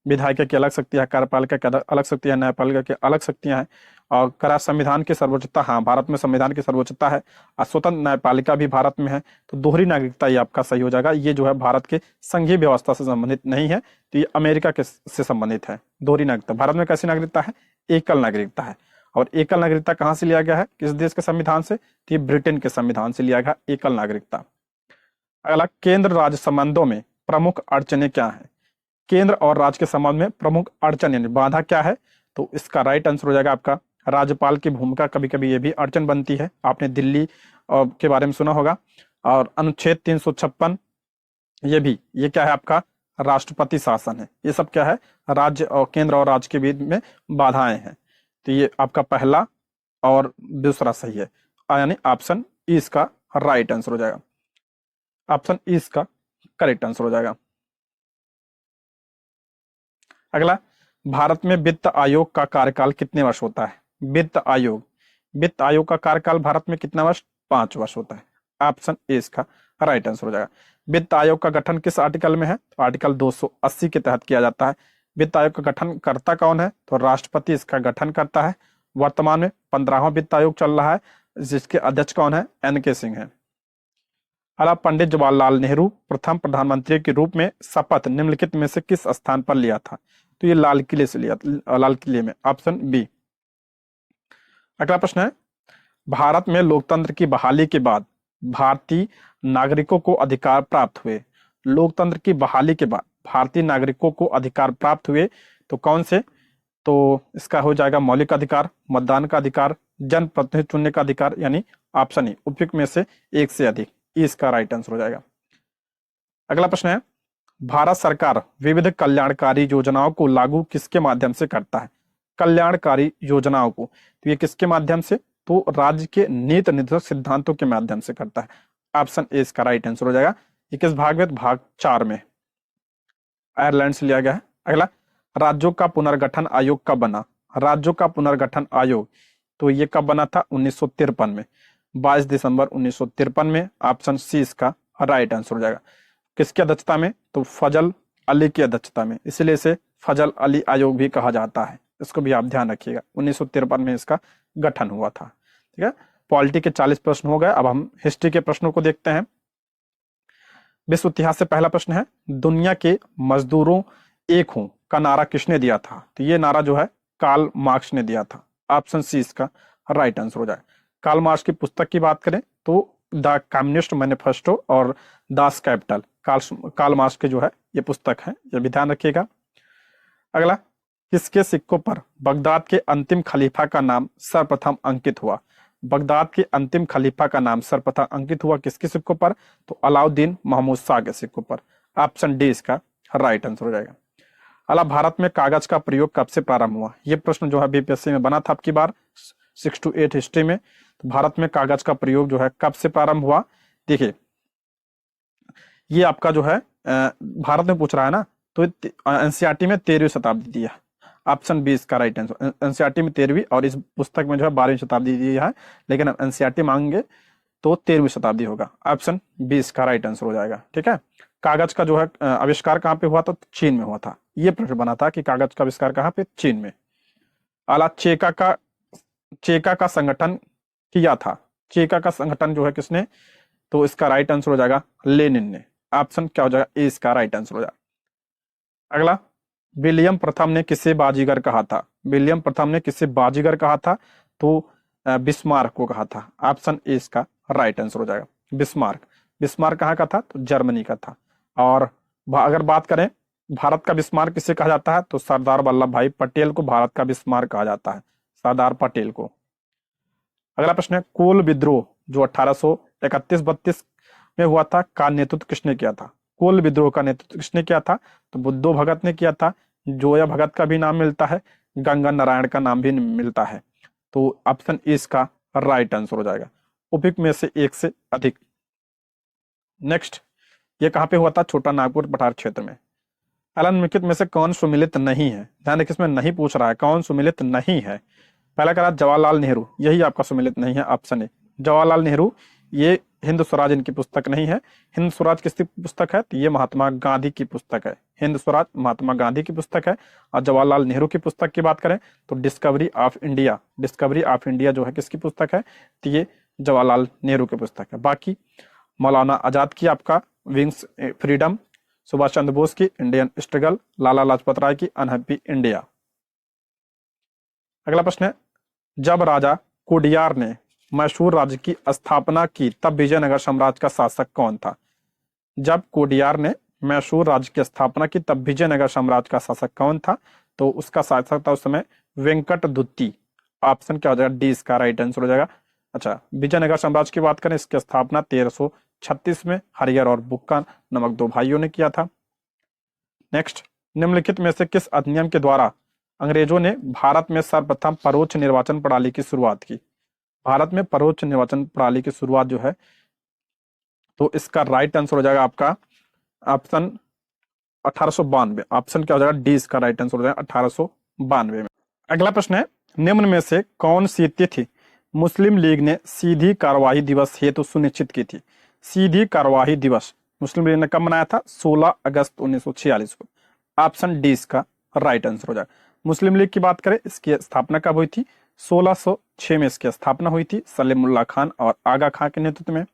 विधायिका की अलग शक्ति है, कार्यपालिका की अलग शक्ति है, न्यायपालिका की अलग शक्तियां हैं। और करा संविधान की सर्वोच्चता, हाँ भारत में संविधान की सर्वोच्चता है। और स्वतंत्र न्यायपालिका भी भारत में है। तो दोहरी नागरिकता ये आपका सही हो जाएगा। ये जो है भारत के संघीय व्यवस्था से संबंधित नहीं है, तो ये अमेरिका के से संबंधित है। दोहरी नागरिकता भारत में कैसी नागरिकता है? एकल नागरिकता है। और एकल नागरिकता कहाँ से लिया गया है, किस देश के संविधान से? तो ये ब्रिटेन के संविधान से लिया गया एकल नागरिकता। अगला, केंद्र राज्य संबंधों में प्रमुख अड़चने क्या है? केंद्र और राज्य के संबंध में प्रमुख अड़चन यानी बाधा क्या है? तो इसका राइट आंसर हो जाएगा आपका राज्यपाल की भूमिका। कभी कभी ये भी अड़चन बनती है, आपने दिल्ली के बारे में सुना होगा। और अनुच्छेद 356 ये क्या है आपका? राष्ट्रपति शासन है। ये सब क्या है? राज्य और केंद्र और राज्य के बीच में बाधाएं हैं। तो ये आपका पहला और दूसरा सही है, यानी ऑप्शन ई इसका राइट आंसर हो जाएगा। ऑप्शन ई इसका करेक्ट आंसर हो जाएगा। अगला, भारत में वित्त आयोग का कार्यकाल कितने वर्ष होता है? वित्त आयोग का कार्यकाल भारत में कितना वर्ष? 5 वर्ष होता है। ऑप्शन ए इसका राइट आंसर हो जाएगा। वित्त आयोग का गठन किस आर्टिकल में है? तो आर्टिकल 280 के तहत किया जाता है। वित्त आयोग का गठन करता कौन है? तो राष्ट्रपति इसका गठन करता है। वर्तमान में 15वां वित्त आयोग चल रहा है, जिसके अध्यक्ष कौन है? NK सिंह है। अला, पंडित जवाहरलाल नेहरू प्रथम प्रधानमंत्री के रूप में शपथ निम्नलिखित में से किस स्थान पर लिया था? तो ये लाल किले से लिया, लाल किले में। Option B. अगला प्रश्न है, भारत में लोकतंत्र की बहाली के बाद भारतीय नागरिकों को अधिकार प्राप्त हुए। लोकतंत्र की बहाली के बाद भारतीय नागरिकों को अधिकार प्राप्त हुए तो कौन से? तो इसका हो जाएगा मौलिक अधिकार, मतदान का अधिकार, जनप्रतिनिधि चुनने का अधिकार, यानी ऑप्शन ई उपयुक्त में से एक से अधिक। इसका राइट आंसर हो जाएगा। अगला प्रश्न है, भारत सरकार विविध कल्याणकारी योजनाओं को लागू किसके माध्यम से करता है? कल्याणकारी योजनाओं को, तो ये किसके माध्यम से? तो राज्य के नीति निर्देशक सिद्धांतों के माध्यम से करता है। ऑप्शन ए इसका राइट आंसर हो जाएगा। ये किस भाग में? भाग 4 में, आयरलैंड से लिया गया है। अगला, राज्यों का पुनर्गठन आयोग कब बना? राज्यों का पुनर्गठन आयोग, तो ये कब बना था? 1953 में, 22 दिसंबर 1953 में। ऑप्शन सी इसका राइट आंसर हो जाएगा। किसकी अध्यक्षता में? तो फजल अली की अध्यक्षता में, इसलिए इसे फजल अली आयोग भी कहा जाता है। इसको भी आप ध्यान रखिएगा। 1953 में इसका गठन हुआ था। ठीक है। पॉलिटी के 40 प्रश्न हो गए। अब हम हिस्ट्री के प्रश्नों को देखते हैं। विश्व इतिहास से पहला प्रश्न है, दुनिया के मजदूरों एक हूं का नारा किसने दिया था? तो ये नारा जो है कार्ल मार्क्स ने दिया था। ऑप्शन सी इसका राइट आंसर हो जाए। कार्ल मार्क्स की पुस्तक की बात करें तो द कम्युनिस्ट मैनिफेस्टो और दास कैपिटल, कार्ल मार्क्स के जो है ये पुस्तक है, ये भी ध्यान रखिएगा। अगला, किसके सिक्कों पर बगदाद के अंतिम खलीफा का नाम सर्वप्रथम अंकित हुआ? बगदाद के अंतिम खलीफा का नाम सर्वप्रथम अंकित हुआ किसके सिक्कों पर? तो अलाउद्दीन महमूद शाह के सिक्कों पर। ऑप्शन डी इसका राइट आंसर हो जाएगा। अला, भारत में कागज का प्रयोग कब से प्रारंभ हुआ? ये प्रश्न जो है BPSC में बना था आपकी बार 6 to 8 हिस्ट्री में। तो भारत में कागज का प्रयोग जो है कब से प्रारंभ हुआ? देखिए, ये आपका जो है भारत में पूछ रहा है ना, तो NCERT में 13वीं शताब्दी दिया। ऑप्शन बी इसका राइट आंसर। NCERT में 13वीं और इस पुस्तक में जो है 12वीं शताब्दी दिया है, लेकिन अब NCERT मांगेंगे तो 13वीं शताब्दी होगा। ऑप्शन बी इसका राइट आंसर हो जाएगा। ठीक है। कागज का जो है आविष्कार कहाँ पे हुआ था? तो चीन में हुआ था। ये प्रश्न बना था कि कागज का आविष्कार कहाँ पे? चीन में। अला, चेका का संगठन किया था। चेका का संगठन जो है किसने? तो इसका राइट आंसर हो जाएगा लेनिन ने। ऑप्शन क्या हो जाएगा? ए इसका राइट आंसर हो जाएगा। अगला, विलियम प्रथम ने किसे बाजीगर कहा था? विलियम प्रथम ने किसे बाजीगर कहा था? तो बिस्मार्क को कहा था। ऑप्शन ए इसका राइट आंसर हो जाएगा। बिस्मार्क कहाँ का था? तो जर्मनी का था। और अगर बात करें भारत का बिस्मार्क किसे कहा जाता है? तो सरदार वल्लभ भाई पटेल को भारत का बिस्मार्क कहा जाता है, सरदार पटेल को। अगला प्रश्न है, कोल विद्रोह जो 1831-32 में हुआ था का नेतृत्व किसने किया था? कोल विद्रोह का नेतृत्व किसने किया था? तो बुद्धो भगत ने किया था। जोया भगत का भी नाम मिलता है, गंगा नारायण का नाम भी मिलता है। तो ऑप्शन ए इसका राइट आंसर हो जाएगा। उपयुक्त में से एक से अधिक। नेक्स्ट, ये कहां पे हुआ था? छोटा नागपुर पठार क्षेत्र में। निम्नलिखित में से कौन सुमिलित नहीं है? ध्यान रखिए, इसमें नहीं पूछ रहा है, कौन सुमिलित नहीं है? पहला कह रहा है जवाहरलाल नेहरू, यही आपका सुमेलित नहीं है, ऑप्शन ए जवाहरलाल नेहरू। ये हिंद स्वराज इनकी पुस्तक नहीं है। हिंद स्वराज किसकी पुस्तक है? तो ये महात्मा गांधी की पुस्तक है। हिंद स्वराज महात्मा गांधी की पुस्तक है। और जवाहरलाल नेहरू की पुस्तक की बात करें तो discovery of India, discovery of India जो है किसकी पुस्तक है? तो ये जवाहरलाल नेहरू की पुस्तक है। बाकी मौलाना आजाद की आपका विंग्स फ्रीडम, सुभाष चंद्र बोस की इंडियन स्ट्रगल, लाला लाजपत राय की अनहैप्पी इंडिया। अगला प्रश्न है, जब राजा कोडियार ने मैसूर राज्य की स्थापना की तब विजयनगर साम्राज्य का शासक कौन था? जब कोडियार ने मैसूर राज्य की स्थापना की तब विजयनगर साम्राज्य का शासक कौन था? तो उसका शासक था उस समय वेंकटदुत्ती। ऑप्शन क्या हो जाएगा? डी इसका राइट आंसर हो जाएगा। अच्छा, विजयनगर साम्राज्य की बात करें, इसकी स्थापना 1336 में हरिहर और बुक्का नामक दो भाइयों ने किया था। नेक्स्ट, निम्नलिखित में से किस अधिनियम के द्वारा अंग्रेजों ने भारत में सर्वप्रथम परोक्ष निर्वाचन प्रणाली की शुरुआत की? भारत में परोक्ष निर्वाचन प्रणाली की शुरुआत जो है, तो इसका राइट आंसर हो जाएगा आपका ऑप्शन 1892। ऑप्शन क्या हो जाएगा? डी इसका राइट आंसर हो जाएगा 1892 में। अगला प्रश्न है, निम्न में से कौन सी तिथि मुस्लिम लीग ने सीधी कार्यवाही दिवस हेतु सुनिश्चित की थी? सीधी कार्यवाही दिवस मुस्लिम लीग ने कब मनाया था? 16 अगस्त 1946 को। ऑप्शन डी इसका राइट आंसर हो जाएगा। मुस्लिम लीग की बात करें, इसकी स्थापना कब हुई थी? 1606 में इसकी स्थापना हुई थी सलीमुल्लाह खान और आगा खां के नेतृत्व में।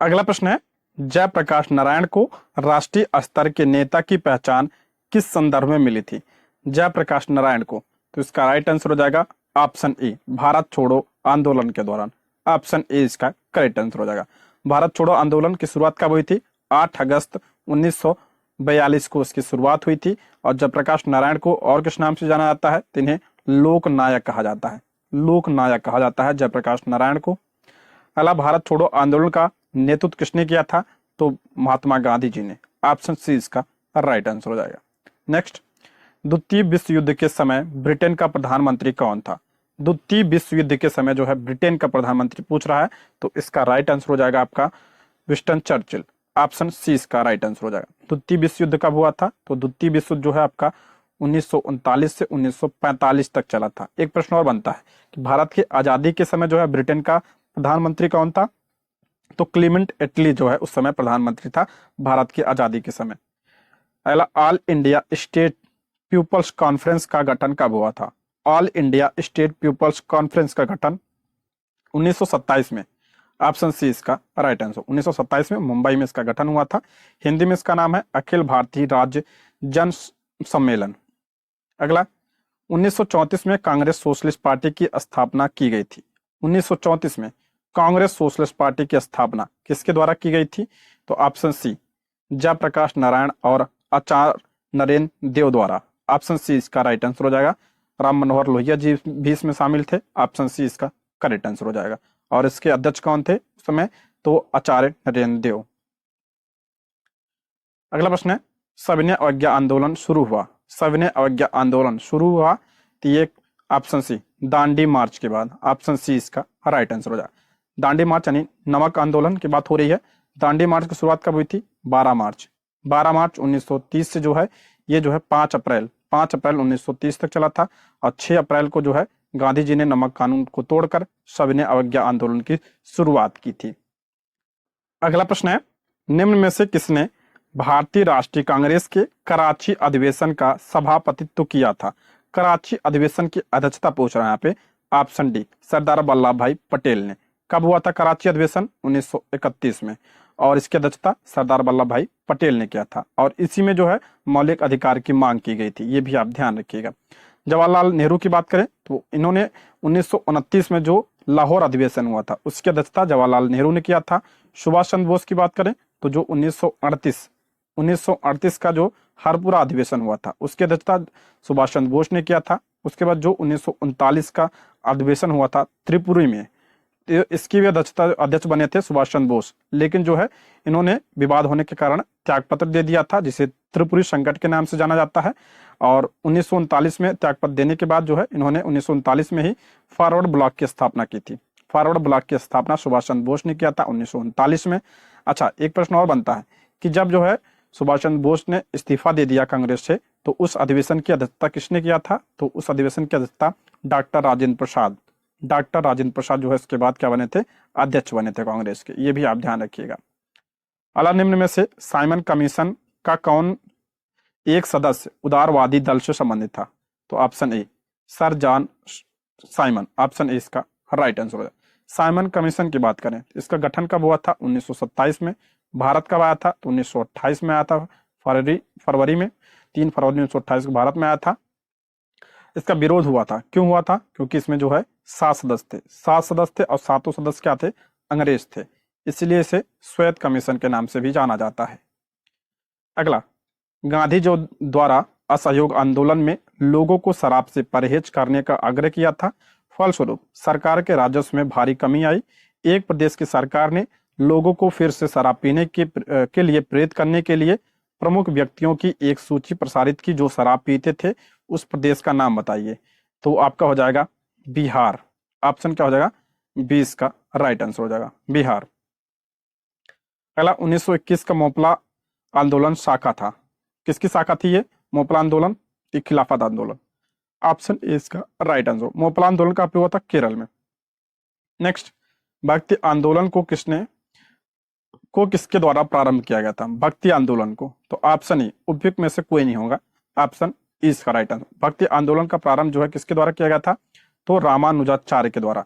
अगला प्रश्न है, जयप्रकाश नारायण को राष्ट्रीय स्तर के नेता की पहचान किस संदर्भ में मिली थी? जयप्रकाश नारायण को, तो इसका राइट आंसर हो जाएगा ऑप्शन ए भारत छोड़ो आंदोलन के दौरान। ऑप्शन ए इसका करेक्ट आंसर हो जाएगा। भारत छोड़ो आंदोलन की शुरुआत कब हुई थी? 8 अगस्त 1942 को इसकी शुरुआत हुई थी। और जयप्रकाश नारायण को और किस नाम से जाना जाता है? तो इन्हें लोक नायक कहा जाता है। लोक नायक कहा जाता है जयप्रकाश नारायण को। अगला, भारत छोड़ो आंदोलन का नेतृत्व किसने किया था? तो महात्मा गांधी जी ने। ऑप्शन सी इसका राइट आंसर हो जाएगा। नेक्स्ट, द्वितीय विश्व युद्ध के समय ब्रिटेन का प्रधानमंत्री कौन था? द्वितीय विश्व युद्ध के समय जो है ब्रिटेन का प्रधानमंत्री पूछ रहा है, तो इसका राइट आंसर हो जाएगा आपका विंस्टन चर्चिल। ऑप्शन सी इसका राइट आंसर हो जाएगा। द्वितीय विश्व युद्ध कब हुआ था? तो द्वितीय विश्व युद्ध जो है आपका 1939 से 1945 तक चला था। एक प्रश्न और बनता है कि भारत की आजादी के समय जो है ब्रिटेन का प्रधानमंत्री कौन था? तो क्लीमेंट एटली जो है उस समय प्रधानमंत्री था भारत की आजादी के समय। अगला, All India State People's Conference का गठन कब हुआ था? All India State People's Conference का गठन 1927 में। ऑप्शन सी इसका राइट आंसर। 1927 में मुंबई में इसका गठन हुआ था। हिंदी में इसका नाम है अखिल भारतीय राज्य जन सम्मेलन। अगला, 1934 में कांग्रेस सोशलिस्ट पार्टी की स्थापना की गई थी। 1934 में कांग्रेस सोशलिस्ट पार्टी की स्थापना किसके द्वारा की गई थी? तो ऑप्शन सी जयप्रकाश नारायण और आचार्य नरेंद्र देव द्वारा। ऑप्शन सी इसका राइट आंसर हो जाएगा। राम मनोहर लोहिया जी भी इसमें शामिल थे। ऑप्शन सी इसका करेक्ट आंसर हो जाएगा। और इसके अध्यक्ष कौन थे उस समय? तो आचार्य नरेंद्र देव। अगला प्रश्न है, सविनय अवज्ञा आंदोलन शुरू हुआ। सविनय अवज्ञा आंदोलन शुरू हुआ तो ये ऑप्शन सी दांडी मार्च के बाद। ऑप्शन सी इसका राइट आंसर हो जाएगा। दांडी मार्च यानी नमक आंदोलन की बात हो रही है। दांडी मार्च की शुरुआत कब हुई थी? 12 मार्च। 12 मार्च 1930 से जो है ये जो है 5 अप्रैल 1930 तक चला था। और 6 अप्रैल को जो है गांधी जी ने नमक कानून को तोड़कर सविनय अवज्ञा आंदोलन की शुरुआत की थी। अगला प्रश्न है, निम्न में से किसने भारतीय राष्ट्रीय कांग्रेस के कराची अधिवेशन का सभापतित्व किया था? कराची अधिवेशन की अध्यक्षता पूछ रहा है यहाँ पे। ऑप्शन डी सरदार वल्लभ भाई पटेल ने। कब हुआ था कराची अधिवेशन? 1931 में। और इसकी अध्यक्षता सरदार वल्लभ भाई पटेल ने किया था। और इसी में जो है मौलिक अधिकार की मांग की गई थी, ये भी आप ध्यान रखिएगा। जवाहरलाल नेहरू की बात करें तो इन्होंने 1929 में जो लाहौर अधिवेशन हुआ था उसकी अध्यक्षता जवाहरलाल नेहरू ने किया था। सुभाष चंद्र बोस की बात करें तो जो 1938 का जो हरपुरा अधिवेशन हुआ था उसकी अध्यक्षता सुभाष चंद्र बोस ने किया था। उसके बाद जो 1939 का अधिवेशन हुआ था त्रिपुरी में, तो इसकी भी अध्यक्ष बने थे सुभाष चंद्र बोस। लेकिन जो है इन्होंने विवाद होने के कारण त्यागपत्र दे दिया था, जिसे त्रिपुरी संकट के नाम से जाना जाता है। और 1939 में त्यागपत्र देने के बाद जो है इन्होंने 1939 में ही फॉरवर्ड ब्लॉक की स्थापना की थी। फॉरवर्ड ब्लॉक की स्थापना सुभाष चंद्र बोस ने किया था 1939 में। अच्छा, एक प्रश्न और बनता है कि जब जो है सुभाष चंद्र बोस ने इस्तीफा दे दिया कांग्रेस से, तो उस अधिवेशन की अध्यक्षता किसने किया था? तो उस अधिवेशन की अध्यक्षता डॉक्टर राजेंद्र प्रसाद। डॉक्टर राजेंद्र प्रसाद जो है इसके बाद क्या बने थे, अध्यक्ष बने थे कांग्रेस के, ये भी आप ध्यान रखिएगा। अला निम्न में से साइमन कमीशन का कौन एक सदस्य उदारवादी दल से संबंधित था? तो option A sir John Simon, option A इसका राइट आंसर होगा। साइमन कमीशन की बात करें तो इसका गठन कब हुआ था, 1927 में। भारत कब आया था, तो 1928 में आया था, फरवरी में, 3 फरवरी 1928 को भारत में आया था। इसका विरोध हुआ था, क्यों हुआ था, क्योंकि इसमें जो है 7 सदस्य थे, 7 सदस्य थे और 7 सदस्य क्या थे, अंग्रेज थे, इसलिए इसे श्वेत कमीशन के नाम से भी जाना जाता है। अगला, गांधी जो द्वारा असहयोग आंदोलन में लोगों को शराब से परहेज करने का आग्रह किया था, फलस्वरूप सरकार के राजस्व में भारी कमी आई। एक प्रदेश की सरकार ने लोगों को फिर से शराब पीने के लिए प्रेरित करने के लिए प्रमुख व्यक्तियों की एक सूची प्रसारित की जो शराब पीते थे। उस प्रदेश का नाम बताइए। तो आपका हो जाएगा बिहार। ऑप्शन क्या हो जाएगा, 20 का राइट आंसर हो जाएगा बिहार। अगला, 1921 का मोपला आंदोलन शाखा था, किसकी शाखा थी ये, मोपला आंदोलन की खिलाफत आंदोलन। ऑप्शन ए इसका राइट आंसर। मोपला आंदोलन का हुआ था केरल में। नेक्स्ट, भक्ति आंदोलन को किसके द्वारा प्रारंभ किया गया था, भक्ति आंदोलन को? तो ऑप्शन ए उपयुक्त में से कोई नहीं होगा, ऑप्शन ई इसका राइट आंसर। भक्ति आंदोलन का प्रारंभ जो है किसके द्वारा किया गया था, तो रामानुजाचार्य के द्वारा,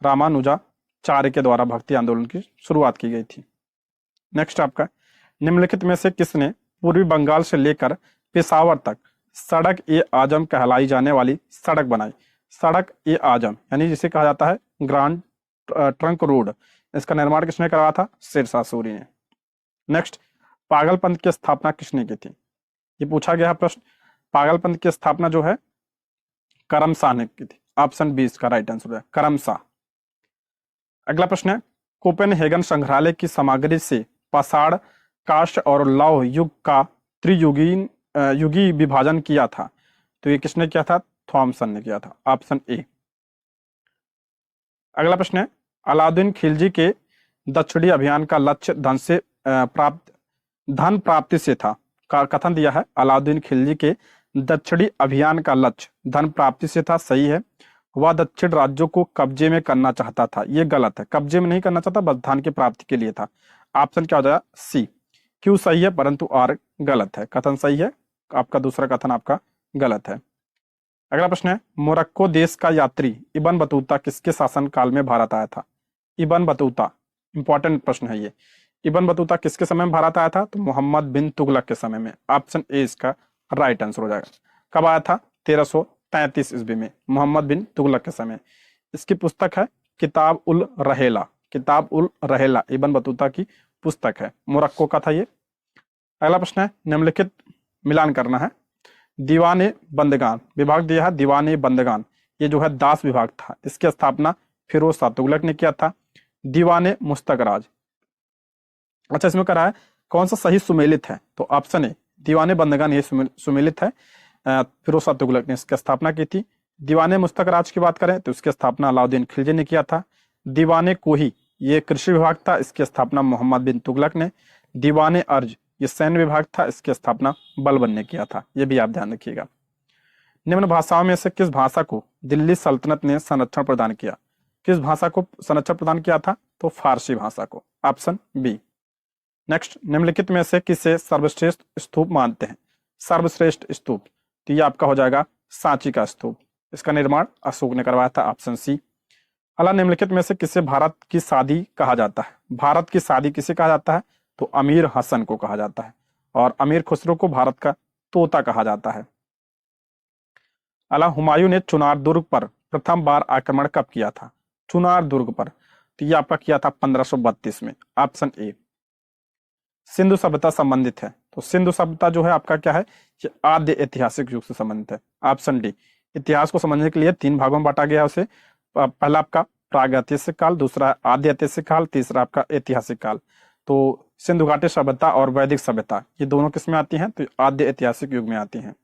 रामानुजाचार्य के द्वारा भक्ति आंदोलन की शुरुआत की गई थी। नेक्स्ट आपका, निम्नलिखित में से किसने पूर्वी बंगाल से लेकर पेशावर तक सड़क ए आजम कहलाई जाने वाली सड़क बनाई? सड़क ए आजम यानी जिसे कहा जाता है ग्रांड ट्रंक रोड, इसका निर्माण किसने करवाया था, शेरशाह सूरी ने। नेक्स्ट, पागलपंथ की स्थापना किसने की थी? ये पूछा गया प्रश्न। पागलपंथ की स्थापना जो है करम शाह ने की थी। ऑप्शन 20 का राइट आंसर है करम शाह। अगला प्रश्न है, कोपेनहेगन संग्रहालय की सामग्री से पाषाण, काष्ठ और लौह युग का युगी विभाजन किया था। तो ये किसने किया था, थॉमसन ने किया था। Option A. अगला प्रश्न है, अलाउद्दीन खिलजी के दक्षिणी अभियान का लक्ष्य धन प्राप्ति से था। का कथन दिया है, अलाउद्दीन खिलजी के दक्षिणी अभियान का लक्ष्य धन प्राप्ति से था, सही है। वह दक्षिण राज्यों को कब्जे में करना चाहता था, ये गलत है। कब्जे में नहीं करना चाहता, बस धन की प्राप्ति के लिए था। ऑप्शन क्या हो जाएगा, सी। क्यों सही है परंतु आर गलत है। कथन सही है, आपका दूसरा कथन आपका गलत है। अगला प्रश्न है, मोरक्को देश का यात्री इब्न बतूता किसके शासन काल में भारत आया था? इब्न बतूता, इंपॉर्टेंट प्रश्न है ये। इब्न बतूता किसके समय में भारत आया था? तो मोहम्मद बिन तुगलक के समय में। ऑप्शन ए इसका राइट आंसर हो जाएगा। कब आया था? 1333 ईस्वी में, मोहम्मद बिन तुगलक के समय। इसकी पुस्तक है किताब उल रहेला। किताब उल रहेला इब्न बतूता की पुस्तक है, मोरक्को का था ये। अगला प्रश्न है, निम्नलिखित मिलान करना है। दीवाने बंदगान विभाग दिया है, दीवाने बंदगान ये जो है दास विभाग था, इसकी स्थापना फिरोज शाह तुगलक ने किया था। दीवाने मुस्तकराज, अच्छा इसमें करा है कौन सा सही सुमेलित है? तो ऑप्शन ए दीवाने बंदगान ये सुमेलित है, फिरोज शाह तुगलक ने इसकी स्थापना की थी। दीवाने मुस्तकराज की बात करें तो इसकी स्थापना अलाउद्दीन खिलजी ने किया था। दीवाने कोही ये कृषि विभाग था, इसकी स्थापना मोहम्मद बिन तुगलक ने। दीवाने अर्ज ये सैन्य विभाग था, इसकी स्थापना बलबन ने किया था, ये भी आप ध्यान रखिएगा। निम्न भाषाओं में से किस भाषा को दिल्ली सल्तनत ने संरक्षण प्रदान किया? किस भाषा को संरक्षण प्रदान किया था? तो फारसी भाषा को। Option B. नेक्स्ट, निम्नलिखित में से किसे सर्वश्रेष्ठ स्तूप मानते हैं? सर्वश्रेष्ठ स्तूप, तो ये आपका हो जाएगा सांची का स्तूप, इसका निर्माण अशोक ने करवाया था। Option C. अला निम्नलिखित में से किसे भारत की शादी कहा जाता है? भारत की शादी किसे कहा जाता है? तो अमीर हसन को कहा जाता है, और अमीर खुसरो को भारत का तोता कहा जाता है। अला हुमायूं ने चुनार दुर्ग पर प्रथम बार आक्रमण कब किया था? चुनार दुर्ग पर, तो ये आपका किया था 1532 में। Option A. सिंधु सभ्यता संबंधित है, तो सिंधु सभ्यता जो है आपका क्या है, ये आद्य ऐतिहासिक युग से संबंधित है। Option D. इतिहास को समझने के लिए 3 भागों में बांटा गया उसे। पहला आपका प्रागैतिहासिक काल, दूसरा आद्य ऐतिहासिक काल, तीसरा आपका ऐतिहासिक काल। तो सिंधु घाटी सभ्यता और वैदिक सभ्यता ये दोनों किस में आती हैं? तो आद्य ऐतिहासिक युग में आती हैं।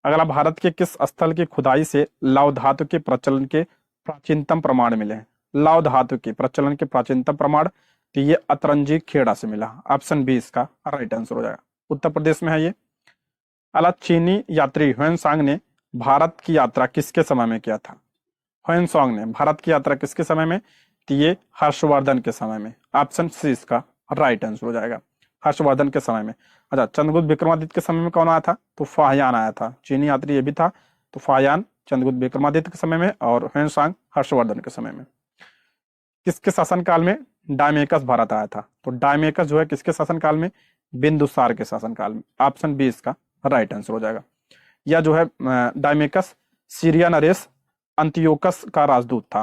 अगला, भारत के किस स्थल की खुदाई से लौह धातु के प्रचलन के प्राचीनतम प्रमाण मिले हैं? लौह धातु के प्रचलन के प्राचीनतम प्रमाण, तो ये अतरंजी खेड़ा से मिला। ऑप्शन बी इसका राइट आंसर हो जाएगा, उत्तर प्रदेश में है ये। अला चीनी यात्री ह्वेन सांग ने भारत की यात्रा किसके समय में किया था? ह्वेनसांग ने भारत की यात्रा किसके समय में? तो ये हर्षवर्धन के समय में। ऑप्शन सी इसका राइट आंसर हो जाएगा, हर्षवर्धन के समय में। अच्छा, चंद्रगुप्त विक्रमादित्य के समय में कौन आया था? तो फाहियान आया था, चीनी यात्री ये भी था। तो फाहियान चंद्रगुप्त विक्रमादित्य के समय में और ह्वेनसांग हर्षवर्धन के समय में। किसके शासनकाल में डायमेकस भारत आया था? तो डायमेकस जो है किसके शासनकाल में? बिंदुसार के शासनकाल में। ऑप्शन बी इसका राइट आंसर हो जाएगा। या जो है डायमेकस सीरिया नरेश अंतियोकस का राजदूत था।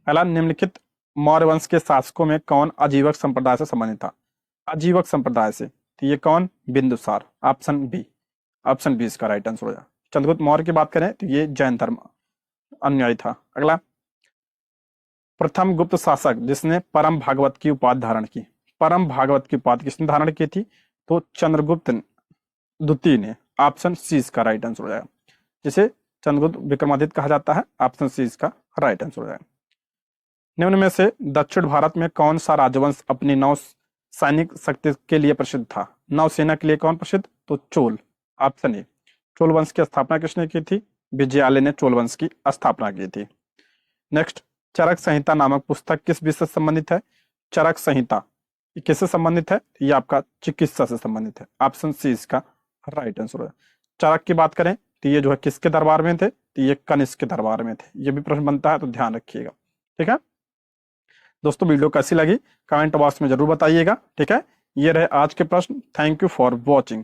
पहला, निम्नलिखित मौर्य वंश के शासकों में कौन आजीवक संप्रदाय से संबंधित था? आजीवक संप्रदाय से, तो ये कौन? Bindusar. Option B, option B इसका राइट आंसर हो जाएगा। चंद्रगुप्त मौर्य की बात करें तो ये जैन धर्म अनुयायी था। अगला, प्रथम गुप्त शासक जिसने परम भागवत की उपाधि धारण की। परम भागवत की उपाधि किसने धारण की थी? तो चंद्रगुप्त द्वितीय ने। ऑप्शन सी इसका राइट आंसर हो जाएगा, जिसे चंद्रगुप्त विक्रमादित्य कहा जाता है। ऑप्शन सी इसका राइट आंसर हो जाएगा। निम्न में से दक्षिण भारत में कौन सा राजवंश अपनी नौ सैनिक शक्ति के लिए प्रसिद्ध था? नौसेना के लिए कौन प्रसिद्ध? तो चोल। Option A. चोल वंश की स्थापना किसने की थी? विजयालय ने चोल वंश की स्थापना की थी। नेक्स्ट, चरक संहिता नामक पुस्तक किस विषय से संबंधित है? चरक संहिता ये किससे संबंधित है? ये आपका चिकित्सा से संबंधित है। ऑप्शन सी इसका राइट आंसर है। चरक की बात करें तो ये जो है किसके दरबार में थे? तो ये कनिष्क के दरबार में थे। ये भी प्रश्न बनता है तो ध्यान रखिएगा। ठीक है दोस्तों, वीडियो कैसी लगी कमेंट बॉक्स में जरूर बताइएगा। ठीक है, ये रहे आज के प्रश्न। Thank you for watching.